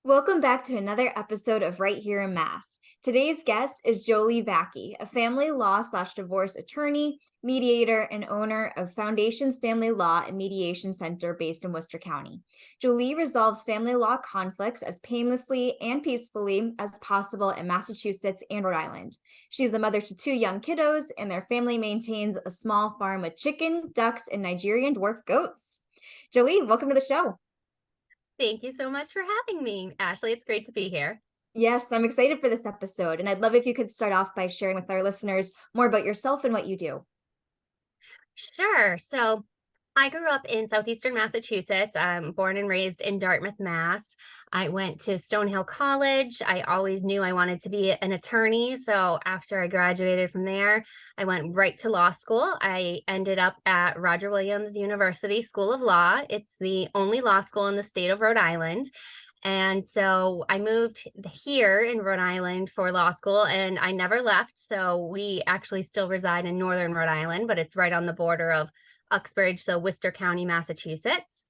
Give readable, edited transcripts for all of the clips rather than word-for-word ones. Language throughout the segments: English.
Welcome back to another episode of Right Here in Mass. Today's guest is Jolee Vacchi, a family law/divorce attorney, mediator, and owner of Foundations Family Law and Mediation Center based in Worcester County. Jolee resolves family law conflicts as painlessly and peacefully as possible in Massachusetts and Rhode Island. She's the mother to two young kiddos, and their family maintains a small farm with chicken, ducks, and Nigerian dwarf goats. Jolee, welcome to the show. Thank you so much for having me, Ashley. It's great to be here. Yes, I'm excited for this episode, and I'd love if you could start off by sharing with our listeners more about yourself and what you do. Sure. So I grew up in southeastern Massachusetts. I'm born and raised in Dartmouth, Mass. I went to Stonehill College. I always knew I wanted to be an attorney. So after I graduated from there, I went right to law school. I ended up at Roger Williams University School of Law. It's the only law school in the state of Rhode Island. And so I moved here in Rhode Island for law school and I never left. So we actually still reside in northern Rhode Island, but it's right on the border of Uxbridge, so Worcester County, Massachusetts.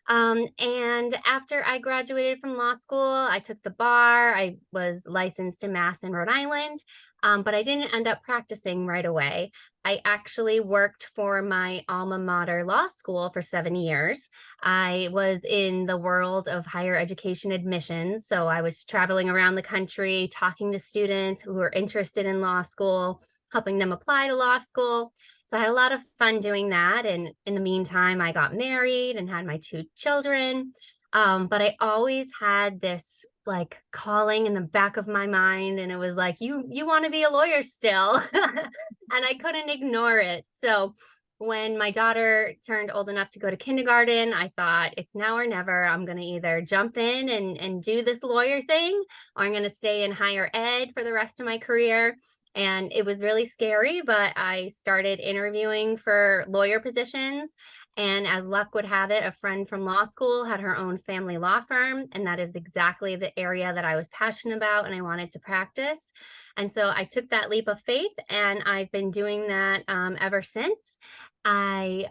And after I graduated from law school, I took the bar. I was licensed in Mass and Rhode Island, but I didn't end up practicing right away. I actually worked for my alma mater law school for 7 years. I was in the world of higher education admissions. So I was traveling around the country, talking to students who were interested in law school, helping them apply to law school. So I had a lot of fun doing that. And in the meantime, I got married and had my two children. But I always had this like calling in the back of my mind. And it was like, you want to be a lawyer still. And I couldn't ignore it. So when my daughter turned old enough to go to kindergarten, I thought it's now or never. I'm going to either jump in and do this lawyer thing, or I'm going to stay in higher ed for the rest of my career. And it was really scary, but I started interviewing for lawyer positions. And as luck would have it, a friend from law school had her own family law firm. And that is exactly the area that I was passionate about and I wanted to practice. And so I took that leap of faith and I've been doing that ever since. I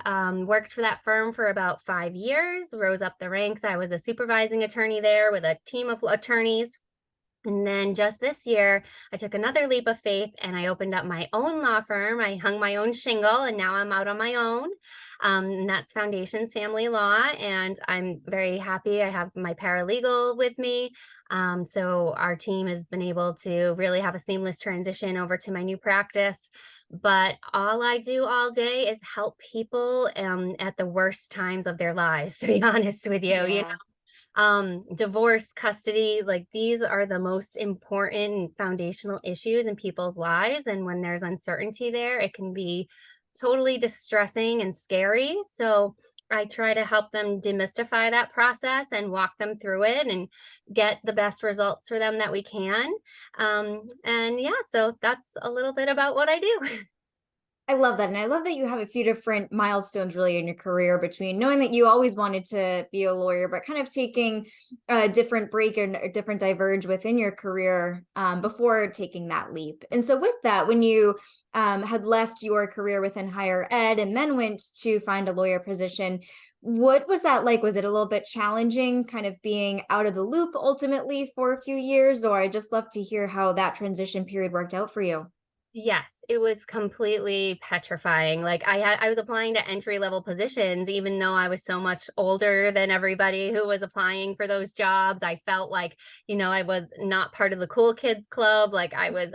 worked for that firm for about 5 years, rose up the ranks. I was a supervising attorney there with a team of attorneys. And then just this year, I took another leap of faith and I opened up my own law firm. I hung my own shingle and now I'm out on my own. And that's Foundations Family Law. And I'm very happy. I have my paralegal with me. So our team has been able to really have a seamless transition over to my new practice. But all I do all day is help people at the worst times of their lives, to be honest with you. Yeah. Divorce, custody, like these are the most important foundational issues in people's lives. And when there's uncertainty there, it can be totally distressing and scary. So I try to help them demystify that process and walk them through it and get the best results for them that we can. And yeah, so that's a little bit about what I do. I love that. And I love that you have a few different milestones really in your career between knowing that you always wanted to be a lawyer, but kind of taking a different break and a different diverge within your career before taking that leap. And so with that, when you had left your career within higher ed and then went to find a lawyer position, what was that like? Was it a little bit challenging kind of being out of the loop ultimately for a few years? Or I'd just love to hear how that transition period worked out for you. Yes, it was completely petrifying. Like I was applying to entry level positions, even though I was so much older than everybody who was applying for those jobs. I felt like, I was not part of the cool kids club. Like I was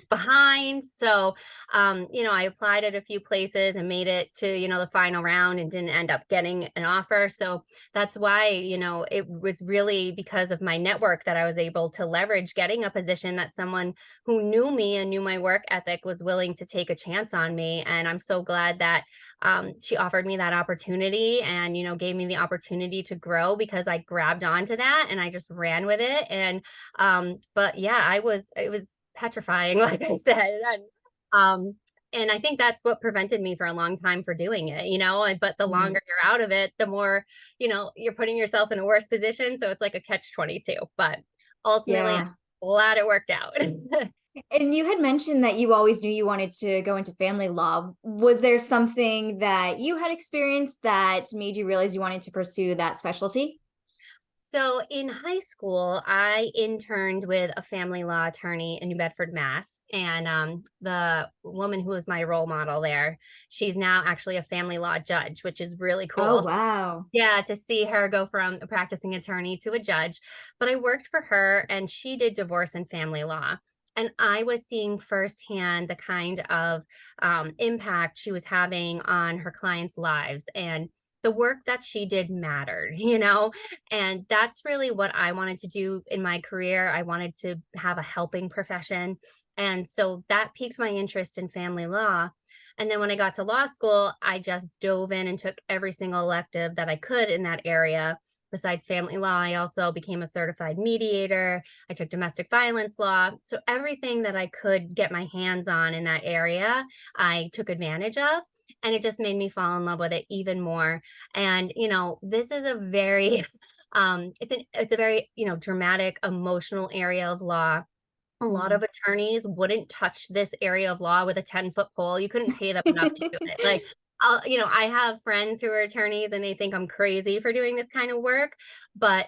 behind. So, I applied at a few places and made it to, the final round and didn't end up getting an offer. So that's why, it was really because of my network that I was able to leverage getting a position that someone who knew me and knew my work ethic was willing to take a chance on me. And I'm so glad that she offered me that opportunity and, gave me the opportunity to grow because I grabbed onto that and I just ran with it. And, but yeah, it was petrifying, like I said. And I think that's what prevented me for a long time for doing it, but the longer you're out of it, the more, you're putting yourself in a worse position. So it's like a catch-22, but ultimately I'm Yeah. glad it worked out. And you had mentioned that you always knew you wanted to go into family law. Was there something that you had experienced that made you realize you wanted to pursue that specialty? So in high school, I interned with a family law attorney in New Bedford, Mass. And the woman who was my role model there, she's now actually a family law judge, which is really Oh, cool. wow. Yeah, to see her go from a practicing attorney to a judge. But I worked for her and she did divorce and family law. And I was seeing firsthand the kind of impact she was having on her clients' lives. And the work that she did mattered, and that's really what I wanted to do in my career. I wanted to have a helping profession. And so that piqued my interest in family law. And then when I got to law school, I just dove in and took every single elective that I could in that area. Besides family law, I also became a certified mediator. I took domestic violence law. So everything that I could get my hands on in that area, I took advantage of. And it just made me fall in love with it even more. And, this is a very, it's a very, dramatic, emotional area of law. A lot of Mm. attorneys wouldn't touch this area of law with a 10-foot pole. You couldn't pay them enough to do it. Like, I have friends who are attorneys and they think I'm crazy for doing this kind of work, but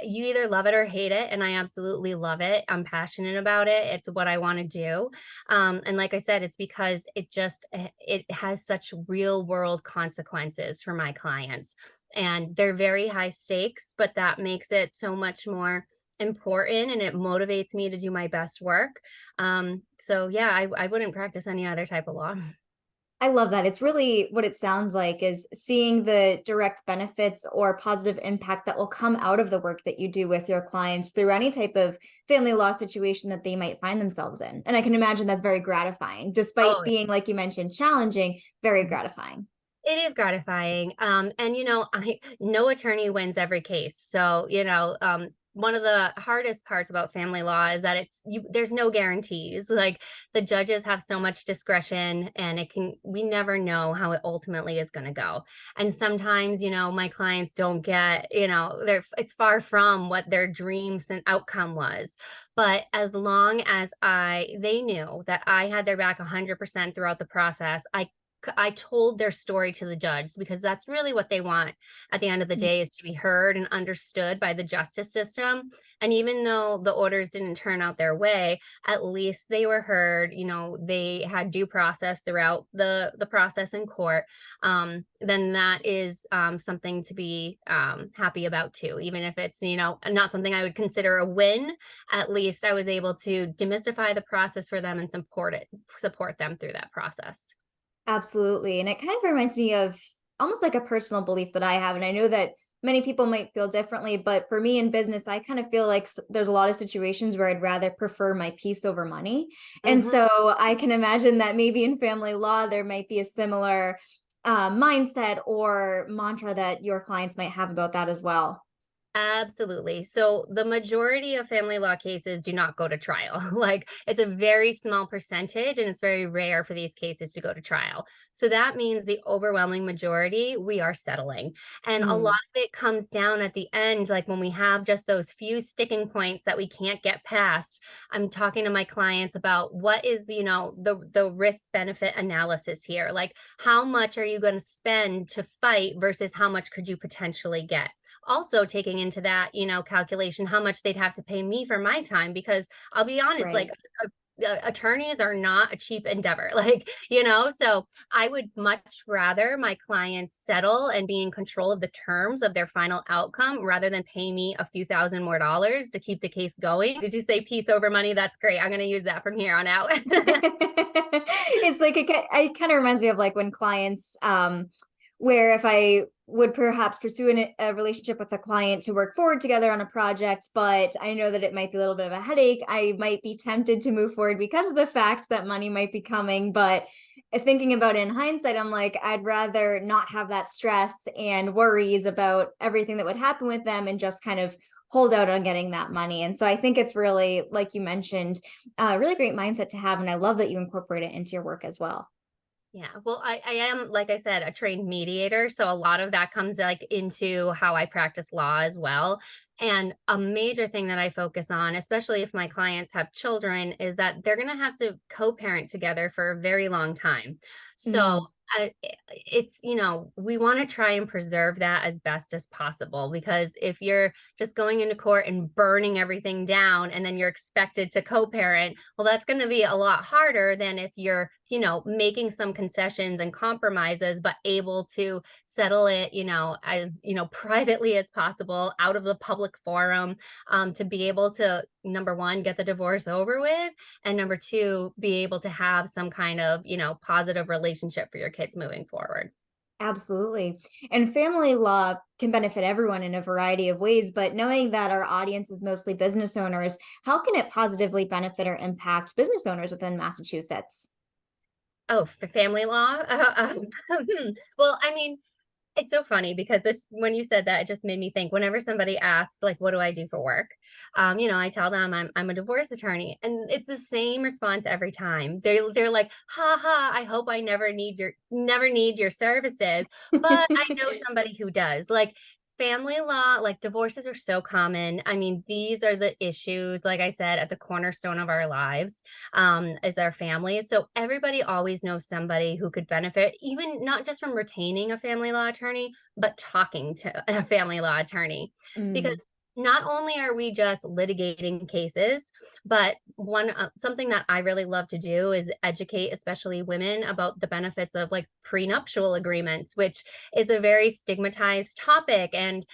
you either love it or hate it. And I absolutely love it. I'm passionate about it. It's what I want to do. And like I said, it's because it has such real world consequences for my clients. And they're very high stakes, but that makes it so much more important and it motivates me to do my best work. So yeah, I wouldn't practice any other type of law. I love that. It's really what it sounds like is seeing the direct benefits or positive impact that will come out of the work that you do with your clients through any type of family law situation that they might find themselves in. And I can imagine that's very gratifying, despite Oh, being, like you mentioned, challenging, very gratifying. it is gratifying. And no attorney wins every case. So, one of the hardest parts about family law is that there's no guarantees. Like the judges have so much discretion and we never know how it ultimately is going to go. And sometimes, my clients don't get, it's far from what their dreams and outcome was. But as long as they knew that I had their back 100% throughout the process, I told their story to the judge because that's really what they want at the end of the day is to be heard and understood by the justice system. And even though the orders didn't turn out their way, at least they were heard. They had due process throughout the process in court. Then that is something to be happy about too, even if it's not something I would consider a win. At least I was able to demystify the process for them and support them through that process. Absolutely. And it kind of reminds me of almost like a personal belief that I have. And I know that many people might feel differently, but for me in business, I kind of feel like there's a lot of situations where I'd rather prefer my peace over money. And Mhm. so I can imagine that maybe in family law, there might be a similar mindset or mantra that your clients might have about that as well. Absolutely. So the majority of family law cases do not go to trial. Like it's a very small percentage and it's very rare for these cases to go to trial. So that means the overwhelming majority we are settling. And a lot Mm, of it comes down at the end, like when we have just those few sticking points that we can't get past. I'm talking to my clients about what is the risk benefit analysis here. Like how much are you going to spend to fight versus how much could you potentially get? Also taking into that, calculation how much they'd have to pay me for my time because I'll be honest, like right. attorneys are not a cheap endeavor. So I would much rather my clients settle and be in control of the terms of their final outcome rather than pay me a few thousand more dollars to keep the case going. Did you say peace over money? That's great. I'm going to use that from here on out. It's like it kind of reminds me of like when clients where if I would perhaps pursue a relationship with a client to work forward together on a project, but I know that it might be a little bit of a headache, I might be tempted to move forward because of the fact that money might be coming. But thinking about it in hindsight, I'm like, I'd rather not have that stress and worries about everything that would happen with them and just kind of hold out on getting that money. And so I think it's really, like you mentioned, a really great mindset to have. And I love that you incorporate it into your work as well. Yeah, well, I am, like I said, a trained mediator. So a lot of that comes like into how I practice law as well. And a major thing that I focus on, especially if my clients have children, is that they're going to have to co-parent together for a very long time. So Mm, It's, we want to try and preserve that as best as possible, because if you're just going into court and burning everything down and then you're expected to co-parent, well, that's going to be a lot harder than if you're, making some concessions and compromises, but able to settle it, as, privately as possible, out of the public forum, to be able to, number one, get the divorce over with, and number two, be able to have some kind of, positive relationship for your kids moving forward. Absolutely. And family law can benefit everyone in a variety of ways, but knowing that our audience is mostly business owners, how can it positively benefit or impact business owners within Massachusetts? Oh, for family law? Well, I mean, it's so funny because when you said that, it just made me think whenever somebody asks, like, what do I do for work? I tell them I'm a divorce attorney, and it's the same response every time. They're like, ha ha, I hope I never need your services. But I know somebody who does. Like, family law, like, divorces are so common. I mean, these are the issues, like I said, at the cornerstone of our lives, is our family. So everybody always knows somebody who could benefit, even not just from retaining a family law attorney, but talking to a family law attorney. Because Mm, not only are we just litigating cases, but something that I really love to do is educate, especially women, about the benefits of, like, prenuptial agreements, which is a very stigmatized topic. And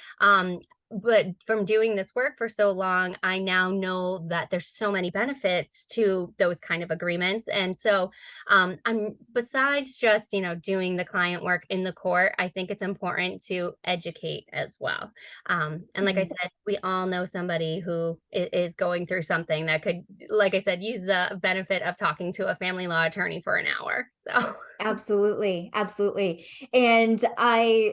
but from doing this work for so long, I now know that there's so many benefits to those kind of agreements. And so, I'm besides just, doing the client work in the court, I think it's important to educate as well. And like I mm. said, we all know somebody who is going through something that could, like I said, use the benefit of talking to a family law attorney for an hour. So, Absolutely, absolutely. And I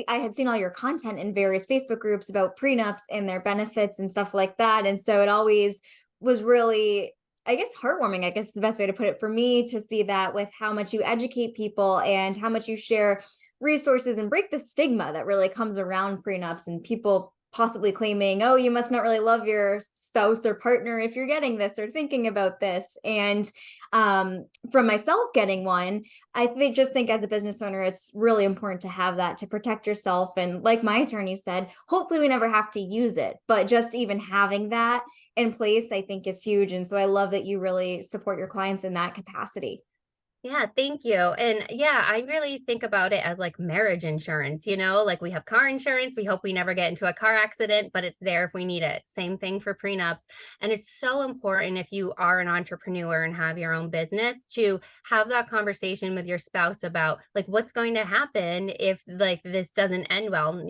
had seen all your content in various Facebook groups about prenups and their benefits and stuff like that. And so it always was really, I guess, heartwarming, I guess is the best way to put it for me to see that with how much you educate people and how much you share resources and break the stigma that really comes around prenups and people possibly claiming, oh, you must not really love your spouse or partner if you're getting this or thinking about this. And from myself getting one, just think as a business owner, it's really important to have that to protect yourself. And like my attorney said, hopefully we never have to use it, but just even having that in place, I think is huge. And so I love that you really support your clients in that capacity. yeah, thank you. And yeah, I really think about it as like marriage insurance, like we have car insurance. We hope we never get into a car accident, but it's there if we need it. Same thing for prenups. And it's so important, if you are an entrepreneur and have your own business, to have that conversation with your spouse about, like, what's going to happen if, like, this doesn't end well.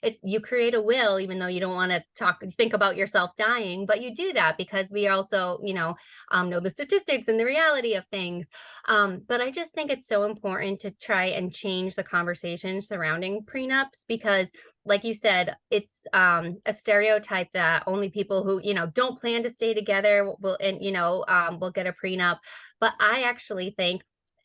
It's, you create a will, even though you don't want to think about yourself dying, but you do that because we also, know the statistics and the reality of things. But I just think it's so important to try and change the conversation surrounding prenups, because, like you said, it's a stereotype that only people who, don't plan to stay together will get a prenup. But I actually think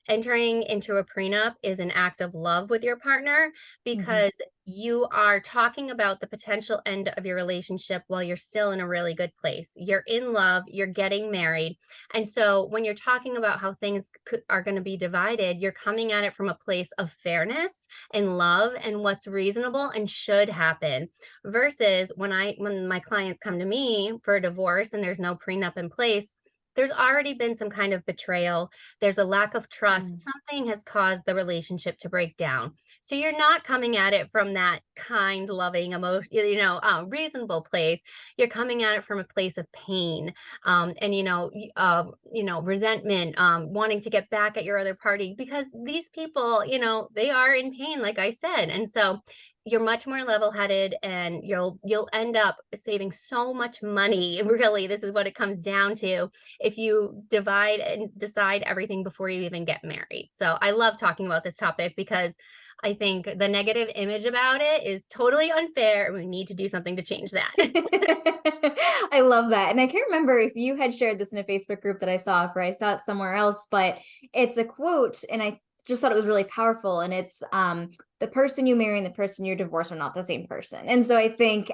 entering into a prenup is an act of love with your partner, Mhm. because you are talking about the potential end of your relationship while you're still in a really good place. You're in love, you're getting married. And so when you're talking about how things are going to be divided, you're coming at it from a place of fairness and love and what's reasonable and should happen, versus when my clients come to me for a divorce and there's no prenup in place, there's already been some kind of betrayal. There's a lack of trust. Mm. Something has caused the relationship to break down. So you're not coming at it from that kind, loving, emotion, reasonable place. You're coming at it from a place of pain, and resentment, wanting to get back at your other party, because these people, they are in pain, like I said. And so you're much more level-headed, and you'll end up saving so much money. Really, this is what it comes down to, if you divide and decide everything before you even get married. So I love talking about this topic because I think the negative image about it is totally unfair, and we need to do something to change that. I love that. And I can't remember if you had shared this in a Facebook group that I saw, or I saw it somewhere else, but it's a quote and I just thought it was really powerful. And it's the person you marry and the person you divorce are not the same person. And so I think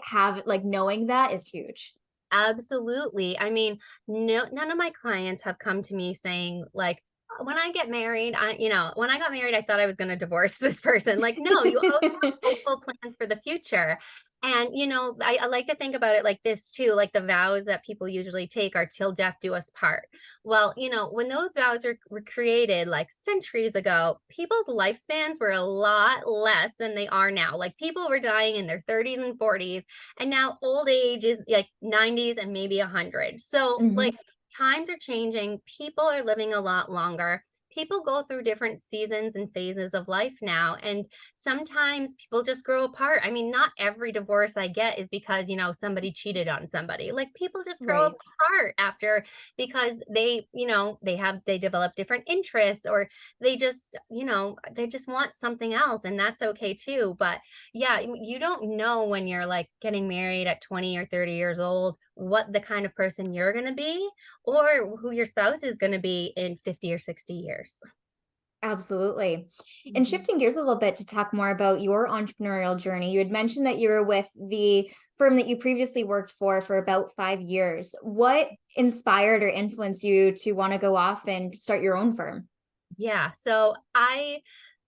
knowing that is huge. Absolutely. I mean, no, none of my clients have come to me saying, like, when I get married, when I got married, I thought I was going to divorce this person. Like, no, you always have hopeful plans for the future. And, I like to think about it like this too, like the vows that people usually take are till death do us part. Well, when those vows were created like centuries ago, people's lifespans were a lot less than they are now. Like people were dying in their 30s and 40s, and now old age is like 90s and maybe 100. So, like, Mhm. times are changing. People are living a lot longer. People go through different seasons and phases of life now. And sometimes people just grow apart. I mean, not every divorce I get is because, somebody cheated on somebody. Like people just grow Right. apart after because they develop different interests, or they just want something else. And that's okay too. But yeah, you don't know when you're like getting married at 20 or 30 years old what the kind of person you're going to be or who your spouse is going to be in 50 or 60 years. Absolutely. And Mhm. shifting gears a little bit to talk more about your entrepreneurial journey, you had mentioned that you were with the firm that you previously worked for about 5 years. What inspired or influenced you to want to go off and start your own firm? Yeah. So I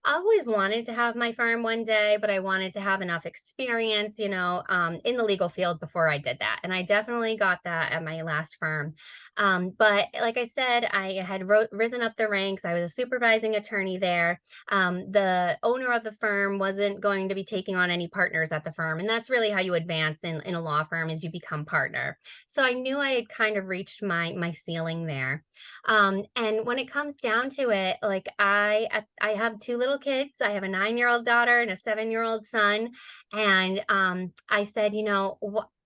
always wanted to have my firm one day, but I wanted to have enough experience, in the legal field before I did that. And I definitely got that at my last firm. But like I said, I had risen up the ranks. I was a supervising attorney there. The owner of the firm wasn't going to be taking on any partners at the firm. And that's really how you advance in a law firm is you become partner. So I knew I had kind of reached my ceiling there. And when it comes down to it, like I have two little kids. I have a 9-year-old daughter and a 7-year-old son. And I said,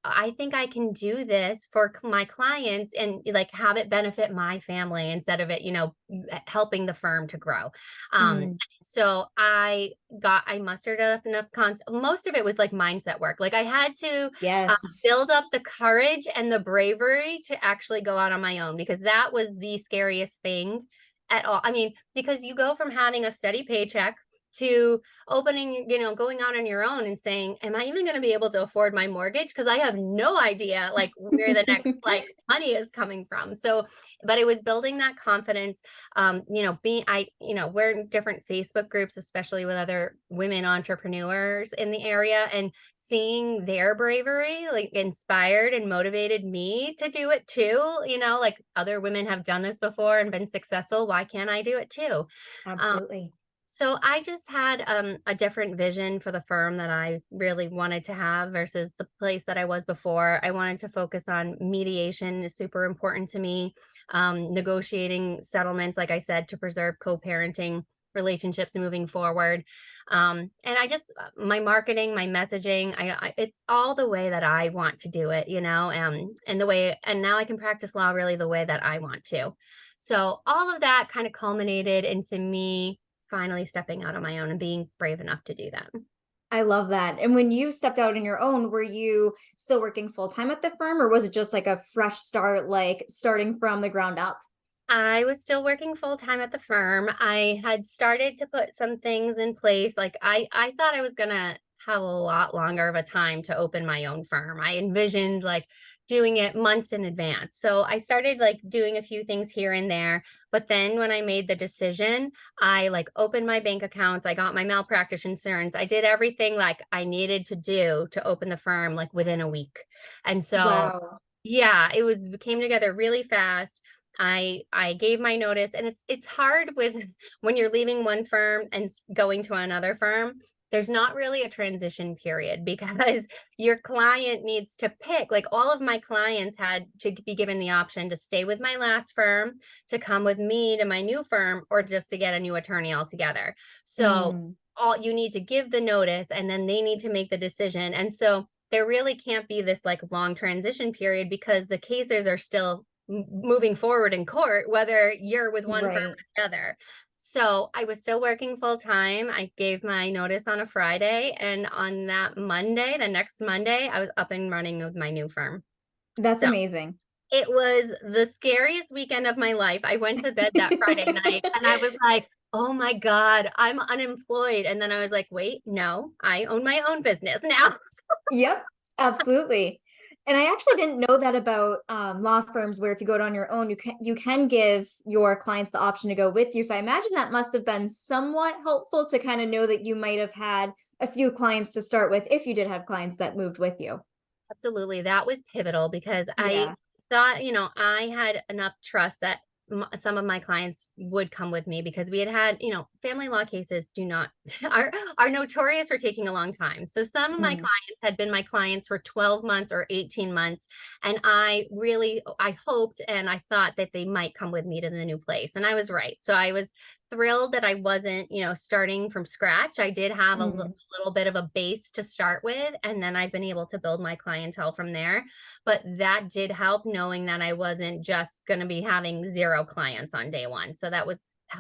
I think I can do this for my clients and like have it benefit my family instead of it, helping the firm to grow. Um, Mm, so I mustered up enough most of it was like mindset work. Like I had to yes. build up the courage and the bravery to actually go out on my own because that was the scariest thing at all. I mean, because you go from having a steady paycheck to opening, going out on your own and saying, am I even going to be able to afford my mortgage? Because I have no idea like where the next like money is coming from. So, but it was building that confidence. We're in different Facebook groups, especially with other women entrepreneurs in the area, and seeing their bravery like inspired and motivated me to do it too. Like other women have done this before and been successful. Why can't I do it too? Um, Absolutely. so I just had a different vision for the firm that I really wanted to have versus the place that I was before. I wanted to focus on mediation is super important to me. Negotiating settlements, like I said, to preserve co-parenting relationships moving forward. And I just my marketing, my messaging, it's all the way that I want to do it, and the way, and now I can practice law really the way that I want to. So all of that kind of culminated into me finally stepping out on my own and being brave enough to do that. I love that. And when you stepped out on your own, were you still working full time at the firm or was it just like a fresh start, like starting from the ground up? I was still working full time at the firm. I had started to put some things in place. Like I thought I was gonna have a lot longer of a time to open my own firm. I envisioned like doing it months in advance. So I started like doing a few things here and there. But then when I made the decision, I like opened my bank accounts. I got my malpractice insurance. I did everything like I needed to do to open the firm like within a week. And so Wow. yeah, it came together really fast. I gave my notice, and it's hard with when you're leaving one firm and going to another firm. There's not really a transition period because your client needs to pick. Like all of my clients had to be given the option to stay with my last firm, to come with me to my new firm, or just to get a new attorney altogether. So Mm, all you need to give the notice and then they need to make the decision. And so there really can't be this like long transition period because the cases are still moving forward in court, whether you're with one firm right. or another. So I was still working full time. I gave my notice on a Friday, and on that Monday, the next Monday, I was up and running with my new firm. That's So amazing. it was the scariest weekend of my life. I went to bed that Friday night and I was like, oh my God, I'm unemployed. And then I was like, wait, no, I own my own business now. Yep, absolutely. And I actually didn't know that about law firms, where if you go it on your own, you can give your clients the option to go with you. So I imagine that must have been somewhat helpful to kind of know that you might have had a few clients to start with if you did have clients that moved with you. Absolutely. That was pivotal because I Yeah. thought, I had enough trust that some of my clients would come with me because we had, family law cases do not are notorious for taking a long time. So some of my Mm. clients had been my clients for 12 months or 18 months. And I hoped and I thought that they might come with me to the new place. And I was right. So I was thrilled that I wasn't, starting from scratch. I did have a Mm. little bit of a base to start with, and then I've been able to build my clientele from there. But that did help knowing that I wasn't just going to be having zero clients on day one. So that was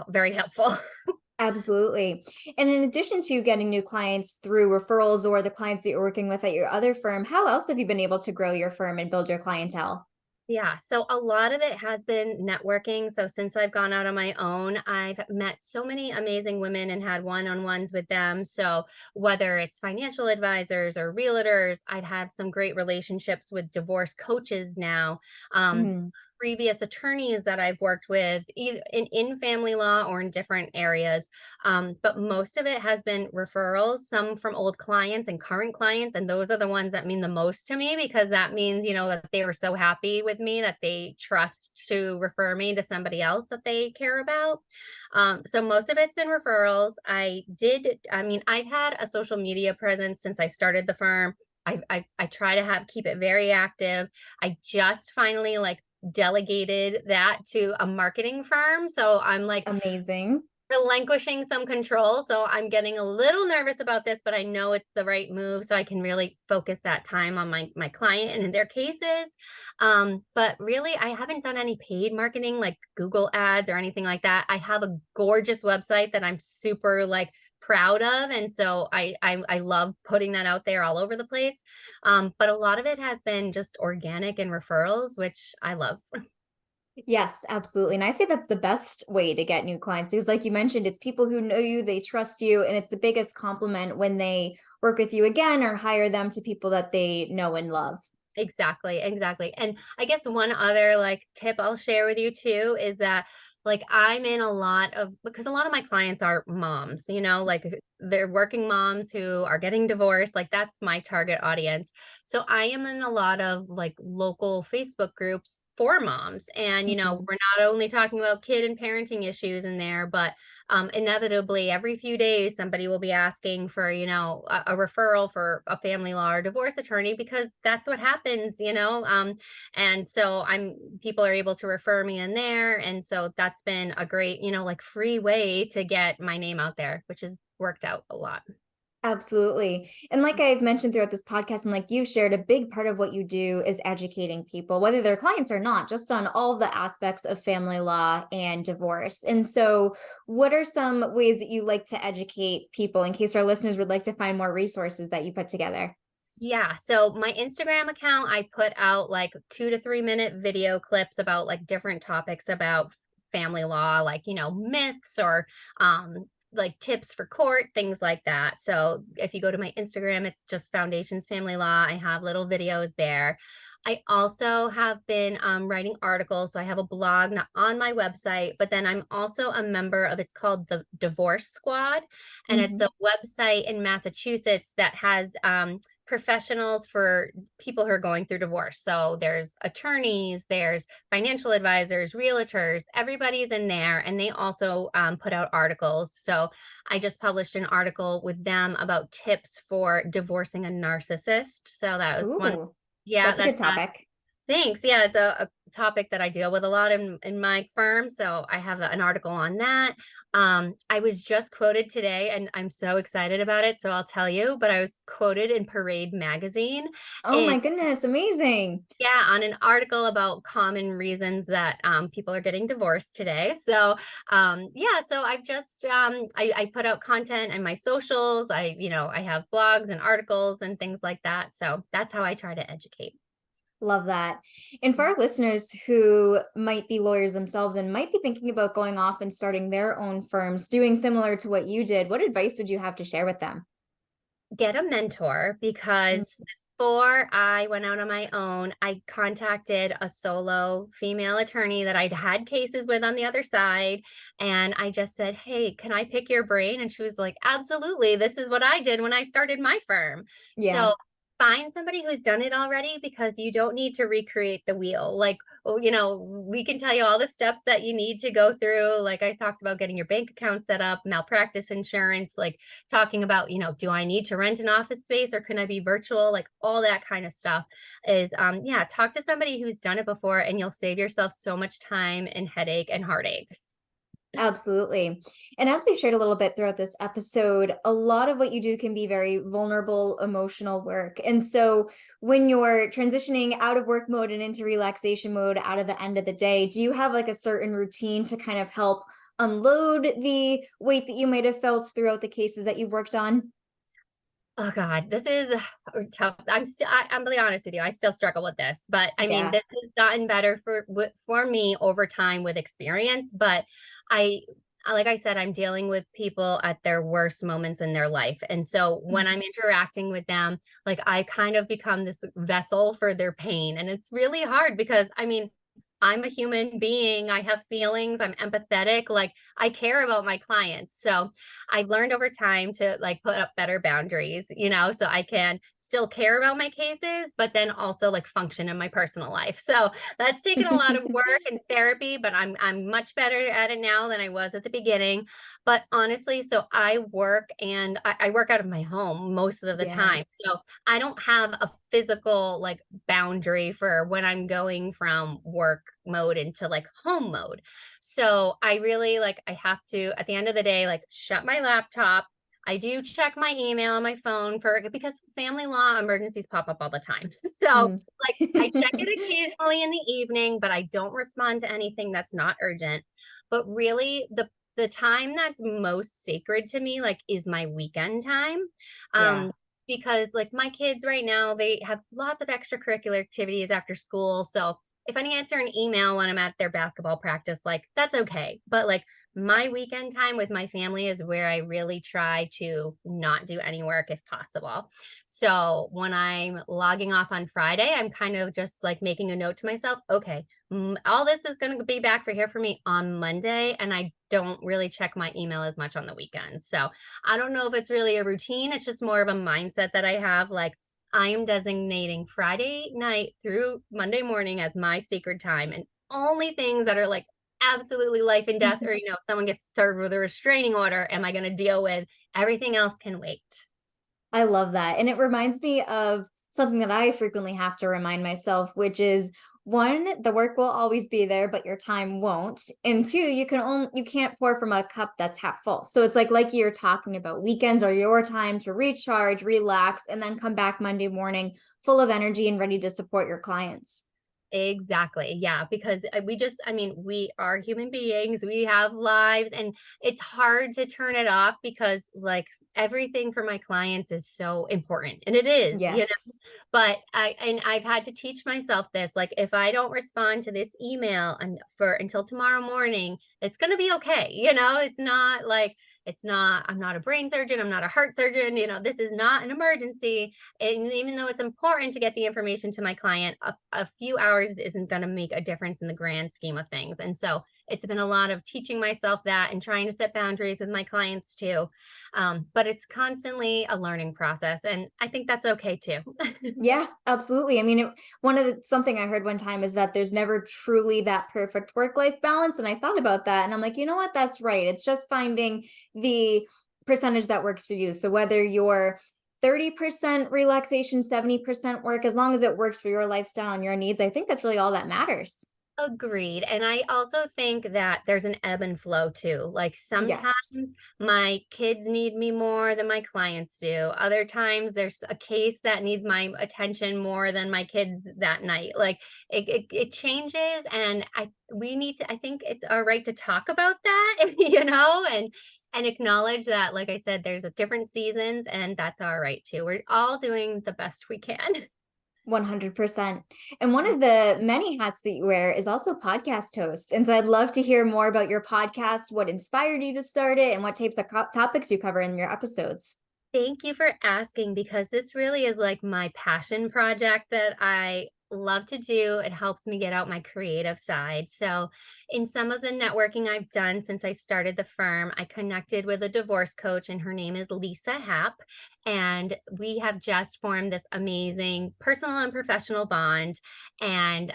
very helpful. Absolutely. And in addition to getting new clients through referrals or the clients that you're working with at your other firm, how else have you been able to grow your firm and build your clientele? Yeah, so a lot of it has been networking. So since I've gone out on my own, I've met so many amazing women and had one-on-ones with them. So whether it's financial advisors or realtors, I've had some great relationships with divorce coaches now. Mm. Previous attorneys that I've worked with either in family law or in different areas. But most of it has been referrals, some from old clients and current clients. And those are the ones that mean the most to me because that means, that they were so happy with me that they trust to refer me to somebody else that they care about. So most of it's been referrals. I've had a social media presence since I started the firm. I try to keep it very active. I just finally delegated that to a marketing firm. So I'm like Amazing. relinquishing some control. So I'm getting a little nervous about this, but I know it's the right move. So I can really focus that time on my client and in their cases. But really, I haven't done any paid marketing like Google ads or anything like that. I have a gorgeous website that I'm super proud of. And so I love putting that out there all over the place. But a lot of it has been just organic and referrals, which I love. Yes, absolutely. And I say that's the best way to get new clients because, like you mentioned, it's people who know you, they trust you, and it's the biggest compliment when they work with you again or hire them to people that they know and love. Exactly, exactly. And I guess one other tip I'll share with you too is that I'm in a lot of because a lot of my clients are moms, they're working moms who are getting divorced, that's my target audience. So I am in a lot of local Facebook groups for moms. And Mhm. we're not only talking about kid and parenting issues in there, but inevitably every few days somebody will be asking for a referral for a family law or divorce attorney because that's what happens. And so people are able to refer me in there, and so that's been a great free way to get my name out there, which has worked out a lot. Absolutely. And like I've mentioned throughout this podcast, and like you shared, a big part of what you do is educating people, whether they're clients or not, just on all the aspects of family law and divorce. And so, what are some ways that you like to educate people in case our listeners would like to find more resources that you put together? Yeah, so my Instagram account, I put out 2 to 3 minute video clips about different topics about family law, myths or tips for court, things like that. So if you go to my Instagram, it's just Foundations Family Law. I have little videos there. I also have been writing articles. So I have a blog not on my website, but then I'm also a member of it's called the Divorce Squad. And it's Mhm. a website in Massachusetts that has professionals for people who are going through divorce. So there's attorneys, there's financial advisors, realtors, everybody's in there. And they also put out articles. So I just published an article with them about tips for divorcing a narcissist. So that was one. Ooh, Yeah, that's a that's good topic. thanks. Yeah, it's a topic that I deal with a lot in my firm. So I have an article on that. I was just quoted today and I'm so excited about it. So I'll tell you, but I was quoted in Parade magazine Oh and my goodness, amazing. yeah, on an article about common reasons that people are getting divorced today. So yeah, so I've just I put out content in my socials. I have blogs and articles and things like that. So that's how I try to educate. Love that. And for our listeners who might be lawyers themselves and might be thinking about going off and starting their own firms, doing similar to what you did, what advice would you have to share with them? Get a mentor because before I went out on my own, I contacted a solo female attorney that I'd had cases with on the other side. And I just said, hey, can I pick your brain? And she was like, absolutely. This is what I did when I started my firm. Yeah. So find somebody who's done it already, because you don't need to recreate the wheel. Like, oh, we can tell you all the steps that you need to go through. Like I talked about getting your bank account set up, malpractice insurance, like talking about, do I need to rent an office space or can I be virtual? Like all that kind of stuff is, yeah, talk to somebody who's done it before and you'll save yourself so much time and headache and heartache. Absolutely. And as we've shared a little bit throughout this episode, a lot of what you do can be very vulnerable, emotional work. And so when you're transitioning out of work mode and into relaxation mode out of the end of the day, do you have like a certain routine to kind of help unload the weight that you might have felt throughout the cases that you've worked on? Oh God, this is tough. I'm really honest with you. I still struggle with this, but I mean, Yeah. this has gotten better for me over time with experience. But I, like I said, I'm dealing with people at their worst moments in their life, and so when I'm interacting with them, like I kind of become this vessel for their pain, and it's really hard because I mean, I'm a human being. I have feelings. I'm empathetic. Like I care about my clients. So I've learned over time to like put up better boundaries, so I can still care about my cases, but then also like function in my personal life. So that's taken a lot of work and therapy, but I'm much better at it now than I was at the beginning. But honestly, so I work and I work out of my home most of the Yeah. time. So I don't have a physical like boundary for when I'm going from work mode into like home mode. So I really like, I have to, at the end of the day, like shut my laptop. I do check my email on my phone because family law emergencies pop up all the time. So Mm. like I check it occasionally in the evening, but I don't respond to anything that's not urgent. But really the time that's most sacred to me like is my weekend time. Yeah. Um because like my kids right now, they have lots of extracurricular activities after school. So if I answer an email when I'm at their basketball practice, like that's okay. But like my weekend time with my family is where I really try to not do any work if possible. So when I'm logging off on Friday, I'm kind of just like making a note to myself, okay, all this is going to be back for here for me on Monday. And I don't really check my email as much on the weekend. So I don't know if it's really a routine. It's just more of a mindset that I have. Like I am designating Friday night through Monday morning as my sacred time, and only things that are like absolutely life and death, or someone gets served with a restraining order, am I going to deal with. Everything else can wait. I love that. And it reminds me of something that I frequently have to remind myself, which is one, the work will always be there, but your time won't. And two, you can't pour from a cup that's half full. So it's like you're talking about, weekends are your time to recharge, relax, and then come back Monday morning full of energy and ready to support your clients. Exactly. Yeah. Because I mean, we are human beings, we have lives, and it's hard to turn it off because, like, everything for my clients is so important. And it is. Yes. But I've had to teach myself this, like, if I don't respond to this email until tomorrow morning, it's going to be okay. It's not like, I'm not a brain surgeon. I'm not a heart surgeon. This is not an emergency. And even though it's important to get the information to my client, a few hours isn't going to make a difference in the grand scheme of things. And so it's been a lot of teaching myself that and trying to set boundaries with my clients too. But it's constantly a learning process. And I think that's okay too. Yeah, absolutely. I mean, something I heard one time is that there's never truly that perfect work-life balance. And I thought about that and I'm like, you know what? That's right. It's just finding the percentage that works for you. So whether you're 30% relaxation, 70% work, as long as it works for your lifestyle and your needs, I think that's really all that matters. Agreed. And I also think that there's an ebb and flow too. Like sometimes Yes. my kids need me more than my clients do. Other times there's a case that needs my attention more than my kids that night. Like it changes, and I think it's our right to talk about that, and acknowledge that, like I said, there's a different seasons, and that's all right too. We're all doing the best we can. 100%. And one of the many hats that you wear is also podcast host. And so I'd love to hear more about your podcast, what inspired you to start it, and what types of topics you cover in your episodes. Thank you for asking because this really is like my passion project that I love to do. It helps me get out my creative side. So, in some of the networking I've done since I started the firm, I connected with a divorce coach, and her name is Lisa Happ. And we have just formed this amazing personal and professional bond. And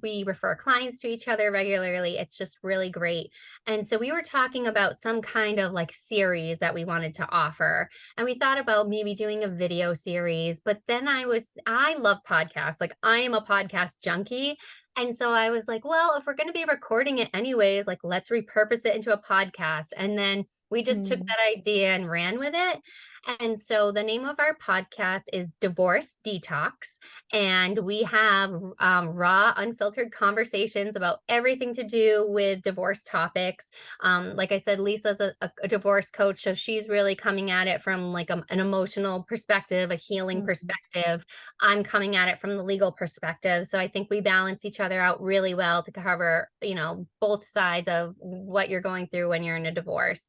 we refer clients to each other regularly. It's just really great. And so, we were talking about some kind of like series that we wanted to offer, and we thought about maybe doing a video series, but then I love podcasts. Like I am a podcast junkie. And so I was like, well, if we're going to be recording it anyways, like let's repurpose it into a podcast. And then we just took Mm. that idea and ran with it. And so the name of our podcast is Divorce Detox. And we have raw, unfiltered conversations about everything to do with divorce topics. Like I said, Lisa's a divorce coach, so she's really coming at it from like an emotional perspective, a healing Mm. perspective. I'm coming at it from the legal perspective. So I think we balance each other out really well to cover, both sides of what you're going through when you're in a divorce.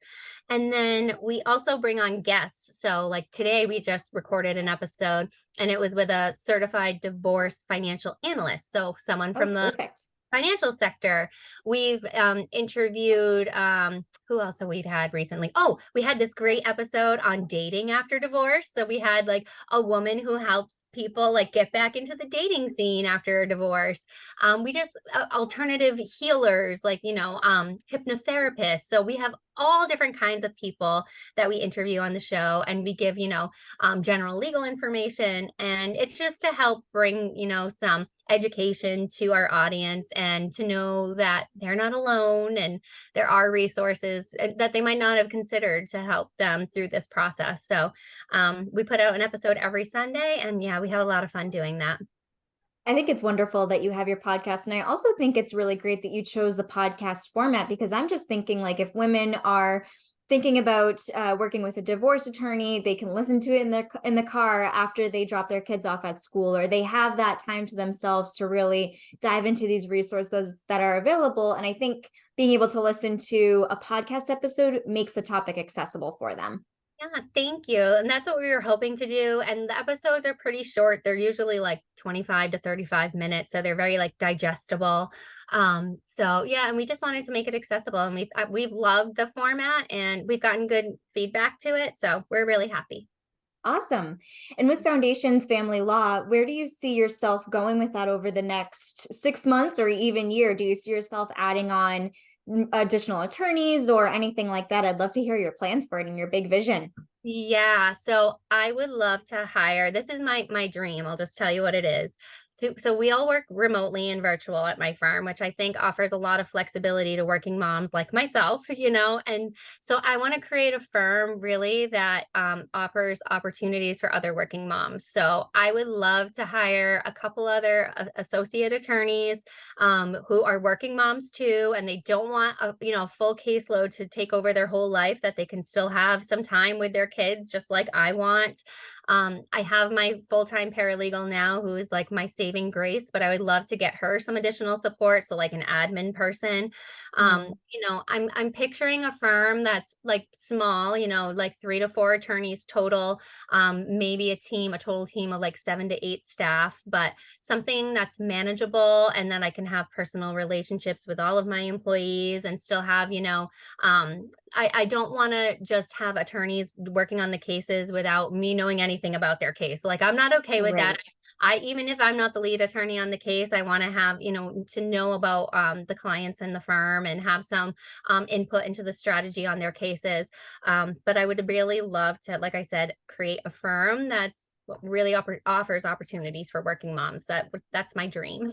And then we also bring on guests. So like today we just recorded an episode and it was with a certified divorce financial analyst. So someone Oh, from the perfect. financial sector. We've interviewed, who else have we had recently? Oh, we had this great episode on dating after divorce. So we had like a woman who helps people like get back into the dating scene after a divorce. We just alternative healers, like, hypnotherapists. So we have all different kinds of people that we interview on the show, and we give, general legal information. And it's just to help bring, some education to our audience and to know that they're not alone and there are resources that they might not have considered to help them through this process. So we put out an episode every Sunday, and yeah, we have a lot of fun doing that. I think it's wonderful that you have your podcast. And I also think it's really great that you chose the podcast format, because I'm just thinking like if women are thinking about working with a divorce attorney, they can listen to it in the car after they drop their kids off at school, or they have that time to themselves to really dive into these resources that are available. And I think being able to listen to a podcast episode makes the topic accessible for them. Yeah, thank you. And that's what we were hoping to do. And the episodes are pretty short. They're usually like 25 to 35 minutes. So they're very like digestible. So yeah, and we just wanted to make it accessible, and we've loved the format and we've gotten good feedback to it. So we're really happy. Awesome. And with Foundations Family Law, where do you see yourself going with that over the next 6 months or even year? Do you see yourself adding on additional attorneys or anything like that? I'd love to hear your plans for it and your big vision. Yeah, so I would love to hire. This is my dream. I'll just tell you what it is. So we all work remotely and virtual at my firm, which I think offers a lot of flexibility to working moms like myself, And so I want to create a firm really that offers opportunities for other working moms. So I would love to hire a couple other associate attorneys who are working moms too, and they don't want a full caseload to take over their whole life, that they can still have some time with their kids just like I want. I have my full-time paralegal now who is like my saving grace, but I would love to get her some additional support. So like an admin person. Mm. I'm picturing a firm that's like small, like 3 to 4 attorneys total, maybe a total team of like 7 to 8 staff, but something that's manageable and that I can have personal relationships with all of my employees and still have, I don't want to just have attorneys working on the cases without me knowing anything about their case. Like I'm not okay with that. Right. Even if I'm not the lead attorney on the case, I want to have, to know about the clients in the firm and have some input into the strategy on their cases. But I would really love to, like I said, create a firm that's really offers opportunities for working moms. That's my dream.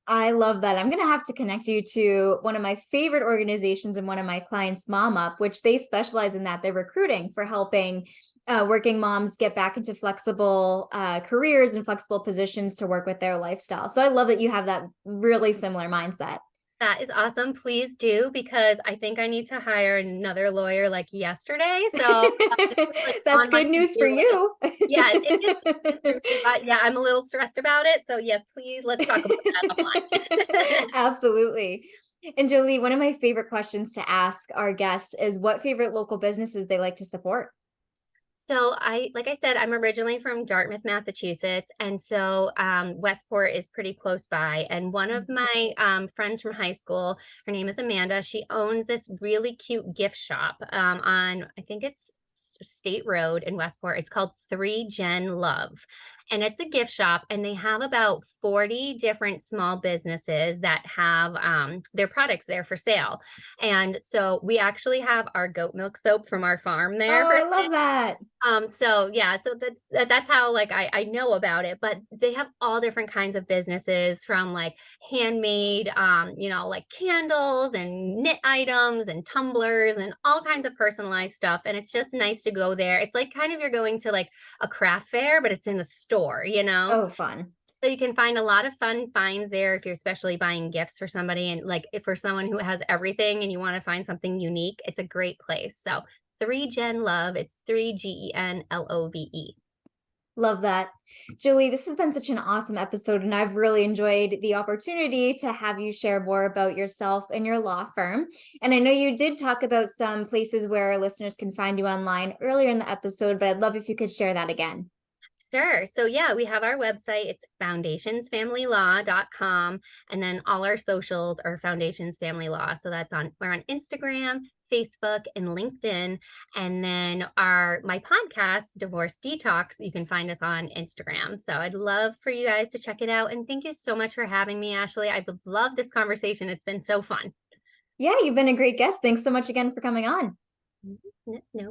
I love that. I'm going to have to connect you to one of my favorite organizations and one of my clients, Mom Up, which they specialize in that. They're recruiting for helping working moms get back into flexible careers and flexible positions to work with their lifestyle. So I love that you have that really similar mindset. That is awesome. Please do, because I think I need to hire another lawyer like yesterday. So this was like That's on my good news to-do for list. you. Yeah, it is for me, but yeah, I'm a little stressed about it. So yes, please let's talk about that offline. Absolutely. And Jolee, one of my favorite questions to ask our guests is what favorite local businesses they like to support. So like I said, I'm originally from Dartmouth, Massachusetts, and so Westport is pretty close by. And one of my friends from high school, her name is Amanda. She owns this really cute gift shop on, I think it's State Road in Westport. It's called 3 Gen Love, and it's a gift shop. And they have about 40 different small businesses that have their products there for sale. And so we actually have our goat milk soap from our farm there Oh, for I love that. so yeah, so that's how like I know about it, but they have all different kinds of businesses from like handmade like candles and knit items and tumblers and all kinds of personalized stuff, and it's just nice to go there. It's like kind of you're going to like a craft fair, but it's in a store. Oh, fun. So you can find a lot of fun finds there if you're especially buying gifts for somebody, and like if for someone who has everything and you want to find something unique, it's a great place. So 3 Gen Love, it's 3GenLove. Love that. Jolee, this has been such an awesome episode, and I've really enjoyed the opportunity to have you share more about yourself and your law firm. And I know you did talk about some places where listeners can find you online earlier in the episode, but I'd love if you could share that again. Sure. So yeah, we have our website. It's foundationsfamilylaw.com. And then all our socials are Foundations Family Law. So we're on Instagram, Facebook, and LinkedIn. And then my podcast, Divorce Detox, you can find us on Instagram. So I'd love for you guys to check it out. And thank you so much for having me, Ashley. I've loved this conversation. It's been so fun. Yeah, you've been a great guest. Thanks so much again for coming on. No